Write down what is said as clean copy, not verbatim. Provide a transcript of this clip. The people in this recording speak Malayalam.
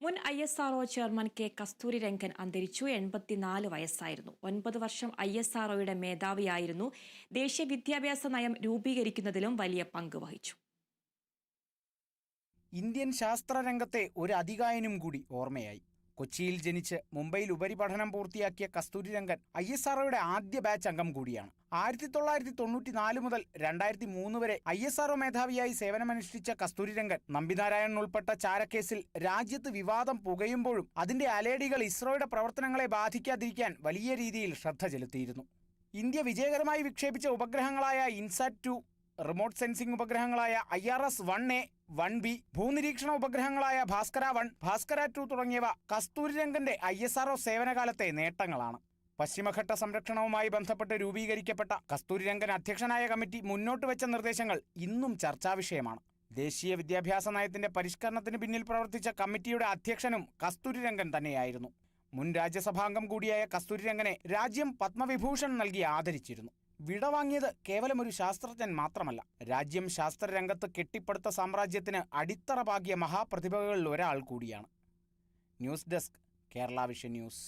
മുൻ ISRO ചെയർമാൻ കെ കസ്തൂരിരംഗൻ അന്തരിച്ചു. 84 വയസ്സായിരുന്നു. 9 വർഷം ISROയുടെ മേധാവിയായിരുന്നു. ദേശീയ വിദ്യാഭ്യാസ നയം രൂപീകരിക്കുന്നതിലും വലിയ പങ്ക് വഹിച്ചു. ഇന്ത്യൻ ശാസ്ത്രരംഗത്തെ ഒരു അതികായനും കൂടി ഓർമ്മയായി. കൊച്ചിയിൽ ജനിച്ച് മുംബൈയിൽ ഉപരിപഠനം പൂർത്തിയാക്കിയ കസ്തൂരിരംഗൻ ISROയുടെ ആദ്യ ബാച്ച് അംഗം കൂടിയാണ്. 1994 മുതൽ 2003 വരെ ISRO മേധാവിയായി സേവനമനുഷ്ഠിച്ച കസ്തൂരിരംഗൻ നമ്പിനാരായണൻ ഉൾപ്പെട്ട ചാരക്കേസിൽ രാജ്യത്ത് വിവാദം പുകയുമ്പോഴും അതിന്റെ അലേടികൾ ഇസ്രോയുടെ പ്രവർത്തനങ്ങളെ ബാധിക്കാതിരിക്കാൻ വലിയ രീതിയിൽ ശ്രദ്ധ ചെലുത്തിയിരുന്നു. ഇന്ത്യ വിജയകരമായി വിക്ഷേപിച്ച ഉപഗ്രഹങ്ങളായ INSAT-2, remote sensing ഉപഗ്രഹങ്ങളായ IRS-1A, 1B, ഭൂനിരീക്ഷണ ഉപഗ്രഹങ്ങളായ ഭാസ്കര-1, ഭാസ്കര-2 തുടങ്ങിയവ കസ്തൂരിരംഗന്റെ ISRO സേവനകാലത്തെ നേട്ടങ്ങളാണ്. പശ്ചിമഘട്ട സംരക്ഷണവുമായി ബന്ധപ്പെട്ട് രൂപീകരിക്കപ്പെട്ട കസ്തൂരിരംഗൻ അധ്യക്ഷനായ കമ്മിറ്റി മുന്നോട്ട് വെച്ച നിർദ്ദേശങ്ങൾ ഇന്നും ചർച്ചാവിഷയമാണ്. ദേശീയ വിദ്യാഭ്യാസ നയത്തിന്റെ പരിഷ്കരണത്തിന് പിന്നിൽ പ്രവർത്തിച്ച കമ്മിറ്റിയുടെ അധ്യക്ഷനും കസ്തൂരിരംഗൻ തന്നെയായിരുന്നു. മുൻ രാജ്യസഭാംഗം കൂടിയായ കസ്തൂരിരംഗനെ രാജ്യം പത്മവിഭൂഷൺ നൽകി ആദരിച്ചിരുന്നു. വിടവാങ്ങിയത് കേവലം ഒരു ശാസ്ത്രജ്ഞൻ മാത്രമല്ല, രാജ്യം ശാസ്ത്രരംഗത്ത് കെട്ടിപ്പടുത്ത സാമ്രാജ്യത്തിന് അടിത്തറ പാകിയ മഹാപ്രതിഭകളിൽ ഒരാൾ കൂടിയാണ്. News desk, Kerala vision news.